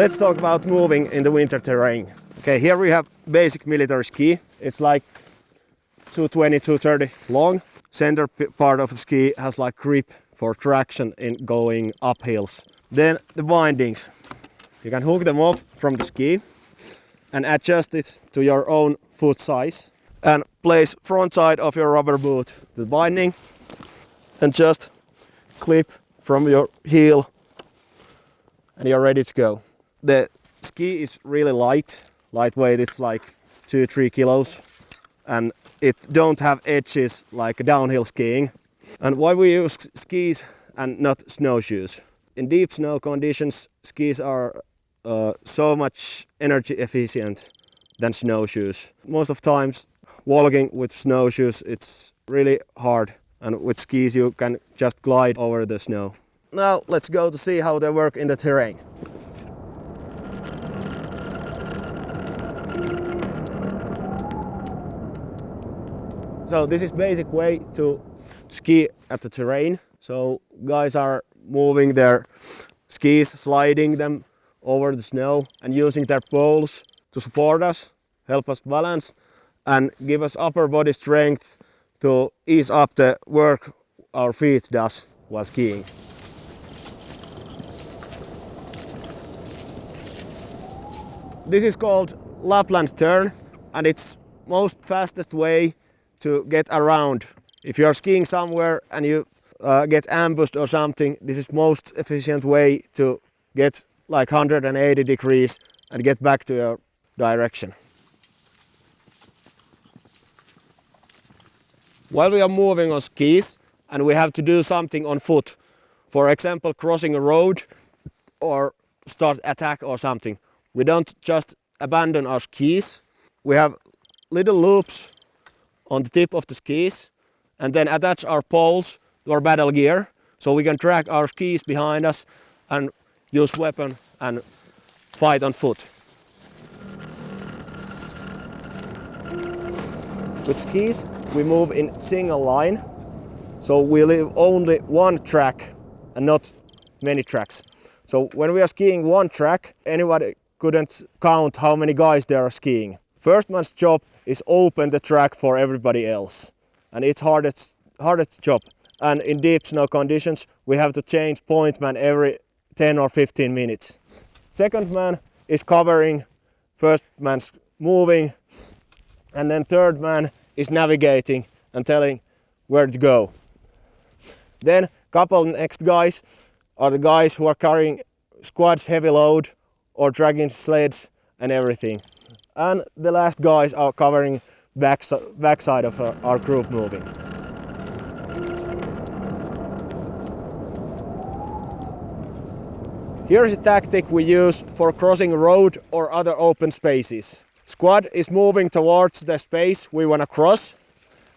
Let's talk about moving in the winter terrain. Okay, here we have basic military ski. It's like 220, 230 long. Center part of the ski has like grip for traction in going up hills. Then the bindings. You can hook them off from the ski and adjust it to your own foot size. And place front side of your rubber boot to the binding and just clip from your heel and you're ready to go. The ski is really lightweight, it's like 2-3 kilos and it don't have edges like downhill skiing. And why we use skis and not snowshoes? In deep snow conditions, skis are so much energy efficient than snowshoes. Most of times walking with snowshoes it's really hard, and with skis you can just glide over the snow. Now let's go to see how they work in the terrain. So this is basic way to ski at the terrain. So guys are moving their skis, sliding them over the snow and using their poles to support us, help us balance and give us upper body strength to ease up the work our feet does while skiing. This is called Lapland turn and it's most fastest way to get around. If you are skiing somewhere and you get ambushed or something, this is most efficient way to get like 180 degrees and get back to your direction. While we are moving on skis and we have to do something on foot, for example crossing a road or start attack or something, we don't just abandon our skis. We have little loops on the tip of the skis and then attach our poles to our battle gear so we can drag our skis behind us and use weapon and fight on foot. With skis we move in single line, so we leave only one track and not many tracks. So when we are skiing one track, anybody couldn't count how many guys there are skiing. First man's job is open the track for everybody else, and it's hardest job. And in deep snow conditions we have to change point man every 10 or 15 minutes. Second man is covering, first man's moving, and then third man is navigating and telling where to go. Then couple next guys are the guys who are carrying squad's heavy load or dragging sleds and everything. And the last guys are covering backside of our group moving. Here's a tactic we use for crossing a road or other open spaces. Squad is moving towards the space we want to cross,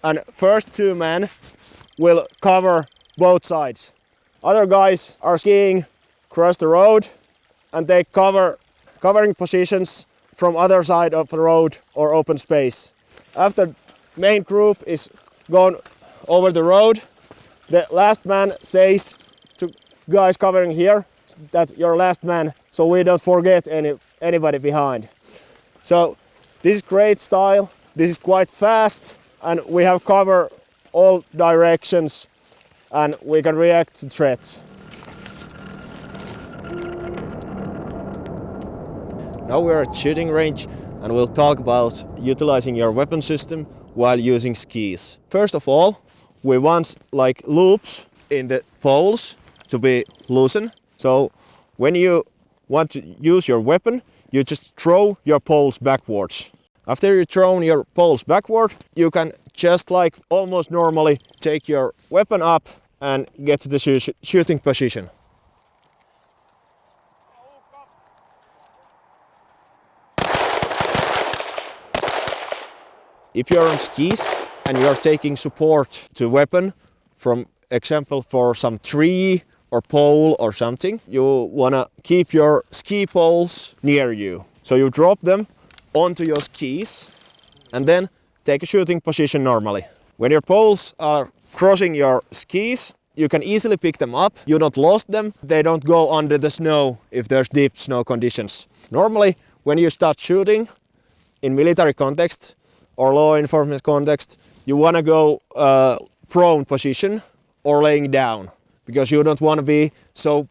and first two men will cover both sides. Other guys are skiing across the road and they covering positions from other side of the road or open space. After main group is gone over the road, the last man says to guys covering here that you're last man, so we don't forget anybody behind. So this is great style, this is quite fast, and we have cover all directions and we can react to threats. Now we're at shooting range and we'll talk about utilizing your weapon system while using skis. First of all, we want like loops in the poles to be loosened. So when you want to use your weapon, you just throw your poles backwards. After you've thrown your poles backward, you can just like almost normally take your weapon up and get to the shooting position. If you're on skis and you're taking support to weapon from example for some tree or pole or something, you wanna keep your ski poles near you. So you drop them onto your skis and then take a shooting position normally. When your poles are crossing your skis, you can easily pick them up, you don't lose them, they don't go under the snow if there's deep snow conditions. Normally, when you start shooting in military context or law enforcement context, you want to go prone position or laying down because you don't want to be so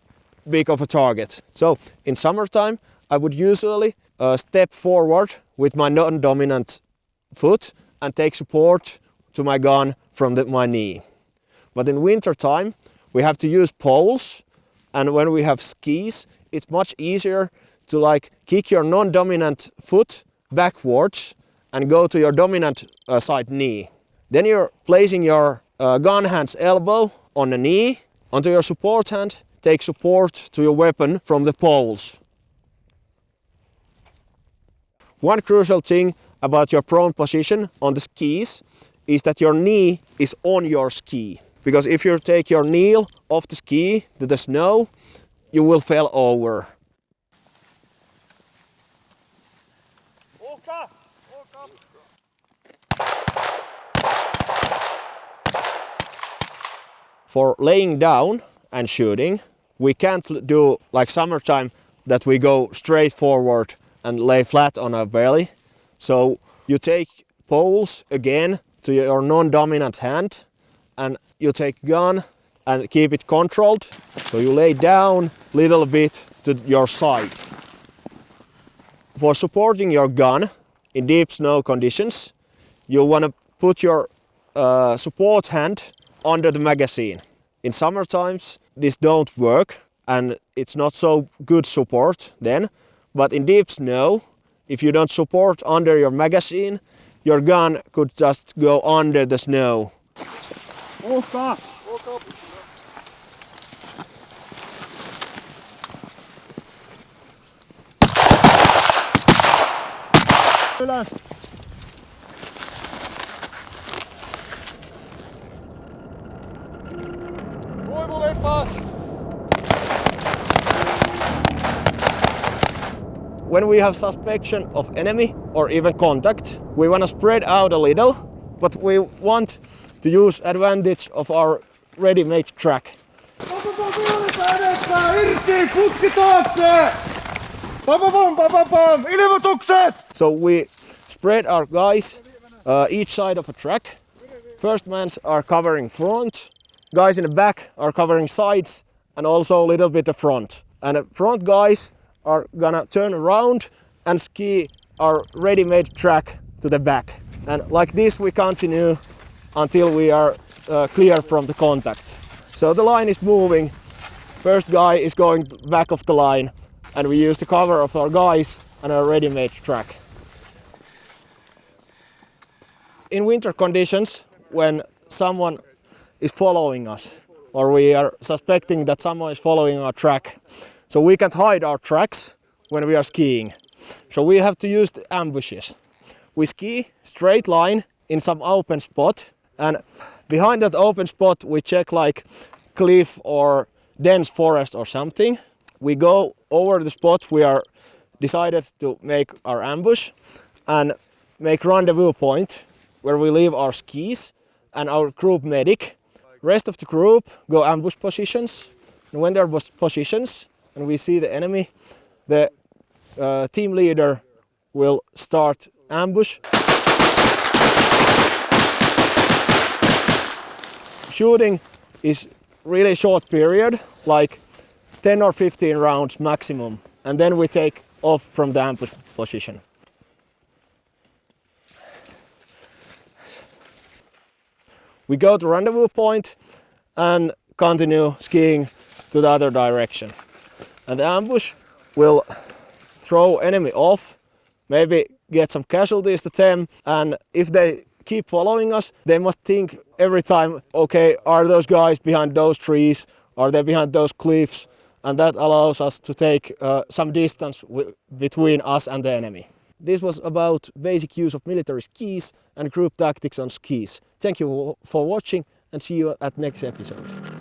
big of a target. So in summertime, I would usually step forward with my non-dominant foot and take support to my gun from my knee. But in winter time, we have to use poles, and when we have skis, it's much easier to like kick your non-dominant foot backwards and go to your dominant side knee. Then you're placing your gun hand's elbow on the knee, onto your support hand, take support to your weapon from the poles. One crucial thing about your prone position on the skis is that your knee is on your ski. Because if you take your knee off the ski to the snow, you will fall over. For laying down and shooting, we can't do like summertime that we go straight forward and lay flat on our belly. So you take poles again to your non-dominant hand and you take gun and keep it controlled. So you lay down a little bit to your side. For supporting your gun in deep snow conditions, you want to put your support hand under the magazine. In summer times this don't work and it's not so good support then, but in deep snow, if you don't support under your magazine, your gun could just go under the snow. When we have suspicion of enemy or even contact, we want to spread out a little, but we want to use advantage of our ready-made track. So we spread our guys each side of a track. First mans are covering front, guys in the back are covering sides and also a little bit the front. And the front guys are gonna turn around and ski our ready-made track to the back. And like this we continue until we are clear from the contact. So the line is moving, first guy is going back of the line and we use the cover of our guys and our ready-made track. In winter conditions, when someone is following us or we are suspecting that someone is following our track, so we can't hide our tracks when we are skiing. So we have to use the ambushes. We ski straight line in some open spot and behind that open spot we check like cliff or dense forest or something. We go over the spot we are decided to make our ambush and make rendezvous point where we leave our skis and our group medic. Rest of the group go ambush positions, and when there was positions and we see the enemy, the team leader will start ambush. Shooting is really short period, like 10 or 15 rounds maximum, and then we take off from the ambush position. We go to rendezvous point and continue skiing to the other direction. And the ambush will throw enemy off, maybe get some casualties to them, and if they keep following us, they must think every time, okay, are those guys behind those trees, are they behind those cliffs, and that allows us to take some distance between us and the enemy. This was about basic use of military skis and group tactics on skis. Thank you for watching and see you at next episode.